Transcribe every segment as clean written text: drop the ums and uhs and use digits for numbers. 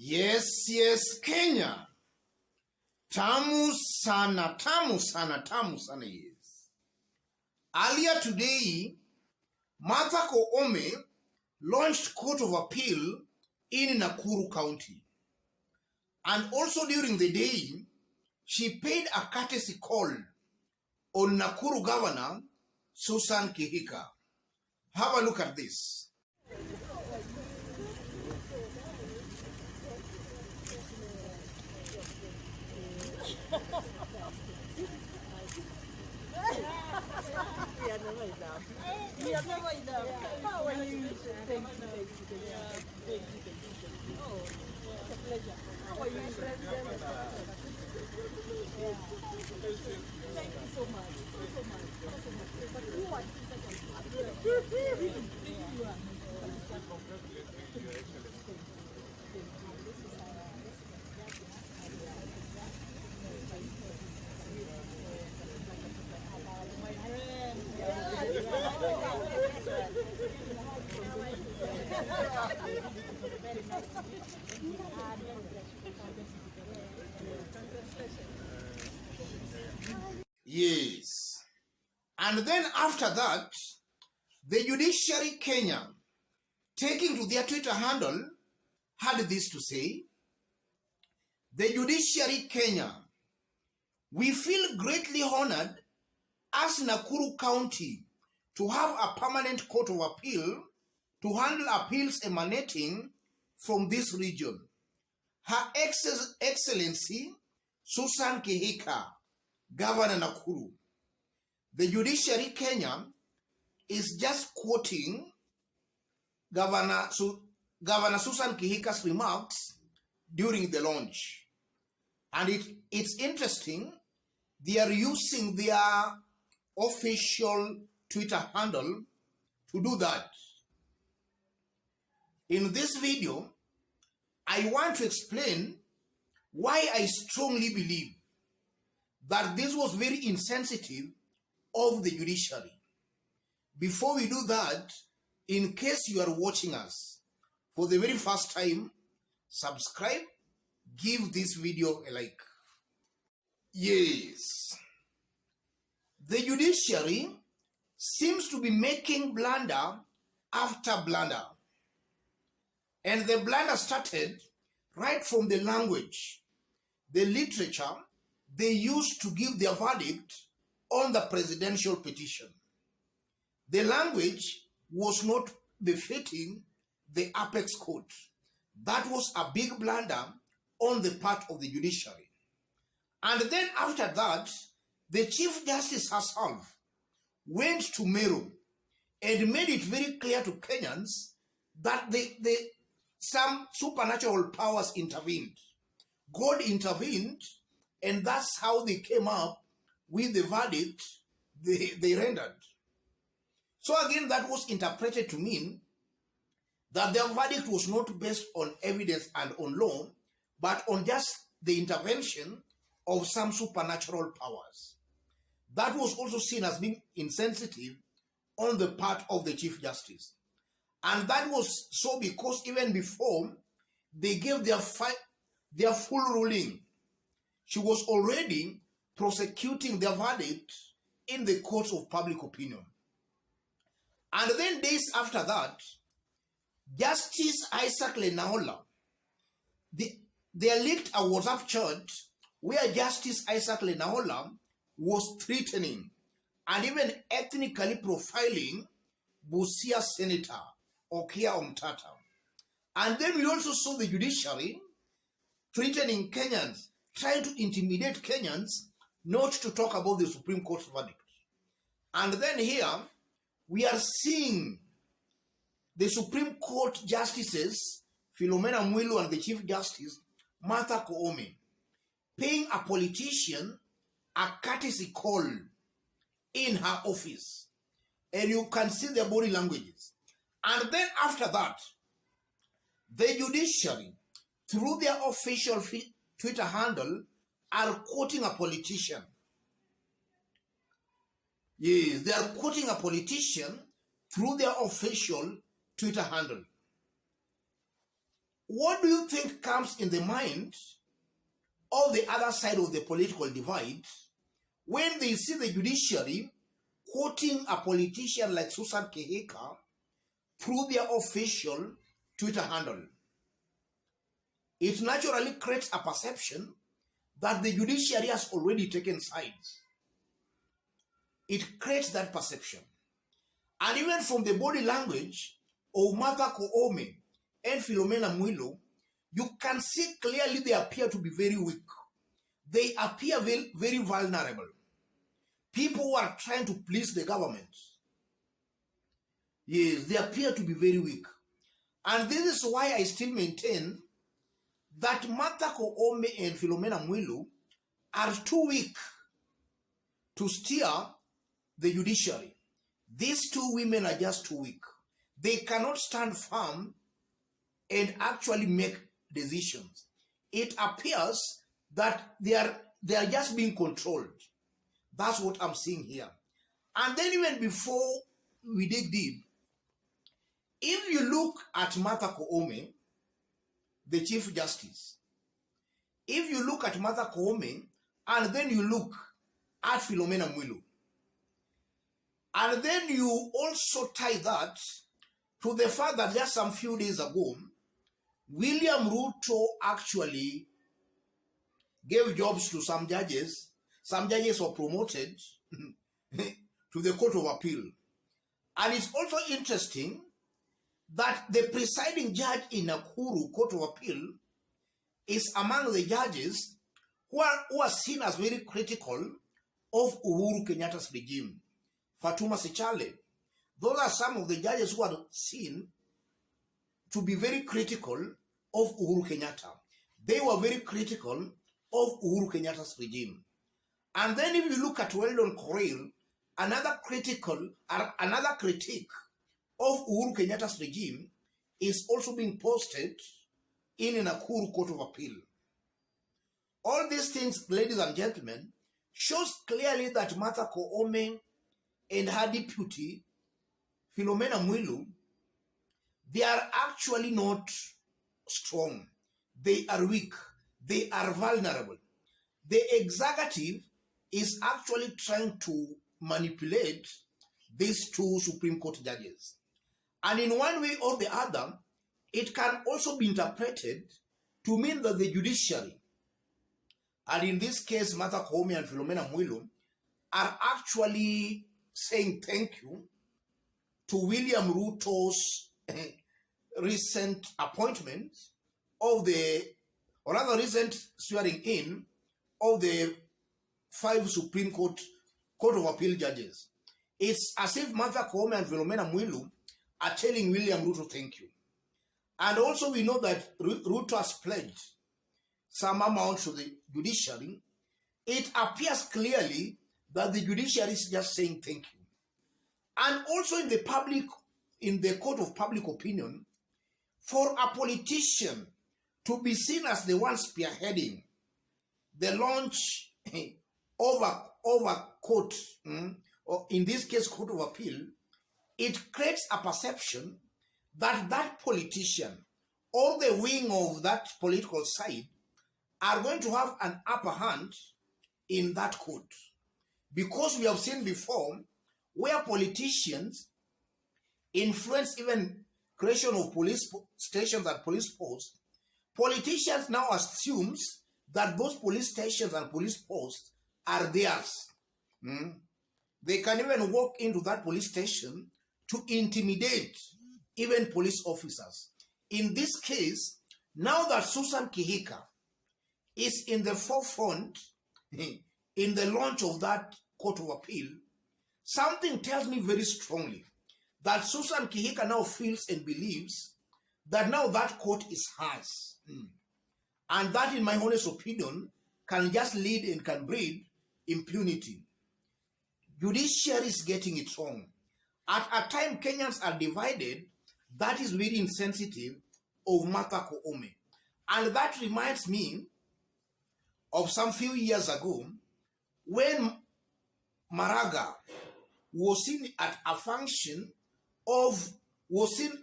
Yes, Kenya. Tamu sana, yes. Earlier today, Martha Koome launched Court of Appeal in Nakuru County. And also during the day, she paid a courtesy call on Nakuru Governor Susan Kihika. Have a look at this. We are never enough. How are you? Thank you. Oh, it's a pleasure. How are you, President? Thank you so much. But who are you? Yes. And then after that, the Judiciary Kenya, taking to their Twitter handle, had this to say: the Judiciary Kenya, we feel greatly honored as Nakuru County to have a permanent court of appeal to handle appeals emanating from this region. Her Excellency Susan Kihika, Governor Nakuru. The Judiciary Kenya is just quoting Governor Susan Kihika's remarks during the launch. And it's interesting, they are using their official Twitter handle to do that. In this video, I want to explain why I strongly believe that this was very insensitive of the judiciary. Before we do that, in case you are watching us for the very first time, subscribe, give this video a like. Yes, the judiciary seems to be making blunder after blunder. And the blunder started right from the language, the literature they used to give their verdict on the presidential petition. The language was not befitting the apex court. That was a big blunder on the part of the judiciary. And then after that, the Chief Justice herself went to Meru and made it very clear to Kenyans that some supernatural powers intervened. God intervened, and that's how they came up with the verdict they rendered. So again, that was interpreted to mean that their verdict was not based on evidence and on law, but on just the intervention of some supernatural powers. That was also seen as being insensitive on the part of the Chief Justice. And that was so because even before they gave their full ruling, she was already prosecuting their verdict in the courts of public opinion. And then days after that, Justice Isaac Lenaola, they leaked a WhatsApp chat where Justice Isaac Lenaola was threatening and even ethnically profiling Busia Senator Okia Omtata. And then we also saw the judiciary threatening Kenyans, trying to intimidate Kenyans not to talk about the Supreme Court's verdict. And then here, we are seeing the Supreme Court Justices, Koome Mwilu and the Chief Justice, Martha Koome, paying a politician a courtesy call in her office. And you can see their body languages. And then after that, the judiciary, through their official Twitter handle, are quoting a politician. Yes, they are quoting a politician through their official Twitter handle. what do you think comes in the mind of the other side of the political divide when they see the judiciary quoting a politician like Susan Kihika through their official Twitter handle? It naturally creates a perception that the judiciary has already taken sides. It creates that perception. And even from the body language of Martha Koome and Koome Mwilu, you can see clearly they appear to be very weak. They appear very, very vulnerable. People who are trying to please the government. Yes, they appear to be very weak. And this is why I still maintain that Martha Koome and Koome Mwilu are too weak to steer the judiciary. These two women are just too weak. They cannot stand firm and actually make decisions. It appears that they are just being controlled. That's what I'm seeing here. And then even before we dig deep, if you look at Martha Koome, the Chief Justice, if you look at Martha Koome, and then you look at Koome Mwilu, and then you also tie that to the fact that just some few days ago, William Ruto actually gave jobs to some judges. Some judges were promoted to the Court of Appeal. And it's also interesting that the presiding judge in Nakuru Court of Appeal is among the judges who are seen as very critical of Uhuru Kenyatta's regime. Fatuma Sichale. Those are some of the judges who are seen to be very critical of Uhuru Kenyatta. They were very critical of Uhuru Kenyatta's regime. And then if you look at Weldon Korir, another critique of Uhuru Kenyatta's regime is also being posted in Nakuru Court of Appeal. All these things, ladies and gentlemen, shows clearly that Martha Koome and her deputy, Koome Mwilu, they are actually not strong. They are weak. They are vulnerable. The executive is actually trying to manipulate these two Supreme Court judges. And in one way or the other, it can also be interpreted to mean that the judiciary, and in this case, Martha Koome and Koome Mwilu, are actually saying thank you to William Ruto's recent appointment of or rather recent swearing in of the 5 Supreme Court of Appeal judges. It's as if Martha Koome and Koome Mwilu are telling William Ruto thank you. And also we know that Ruto has pledged some amount to the judiciary. It appears clearly that the judiciary is just saying thank you. And also in the court of public opinion, for a politician to be seen as the one spearheading the launch over court, or in this case, Court of Appeal, it creates a perception that that politician or the wing of that political side are going to have an upper hand in that court. Because we have seen before where politicians influence even creation of police stations and police posts, politicians now assumes that those police stations and police posts are theirs. They can even walk into that police station to intimidate even police officers. In this case, now that Susan Kihika is in the forefront in the launch of that Court of Appeal, something tells me very strongly that Susan Kihika now feels and believes that now that court is hers. And that, in my honest opinion, can just lead and can breed impunity. Judiciary is getting it wrong. At a time Kenyans are divided, that is very insensitive of Martha Koome. And that reminds me of some few years ago when Maraga was seen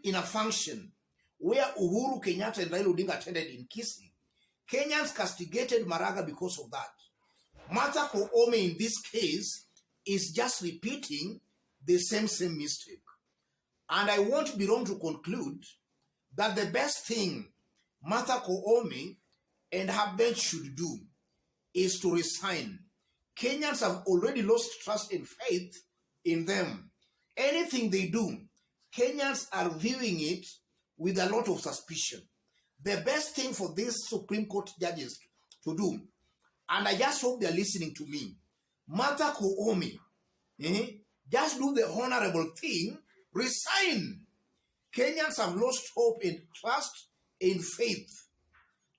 in a function where Uhuru Kenyatta and Raila Odinga attended in Kisii, Kenyans castigated Maraga because of that. Martha Koome in this case is just repeating the same mistake. And I won't be wrong to conclude that the best thing Martha Koome and her bench should do is to resign. Kenyans have already lost trust and faith in them. Anything they do, Kenyans are viewing it with a lot of suspicion. The best thing for these Supreme Court judges to do, and I just hope they're listening to me, Martha Koome, just do the honorable thing, resign. Kenyans have lost hope and trust and faith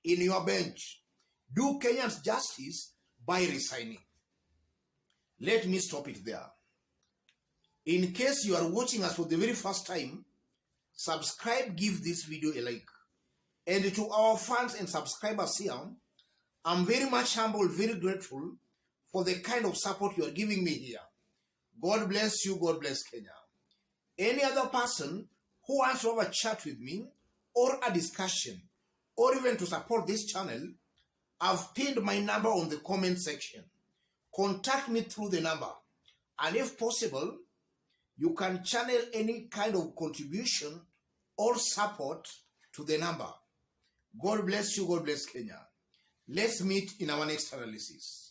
in your bench. Do Kenyans justice by resigning. Let me stop it there. In case you are watching us for the very first time, subscribe, give this video a like. And to our fans and subscribers here, I'm very much humble, very grateful for the kind of support you are giving me here. God bless you, God bless Kenya. Any other person who wants to have a chat with me or a discussion or even to support this channel, I've pinned my number on the comment section. Contact me through the number. And if possible, you can channel any kind of contribution or support to the number. God bless you, God bless Kenya. Let's meet in our next analysis.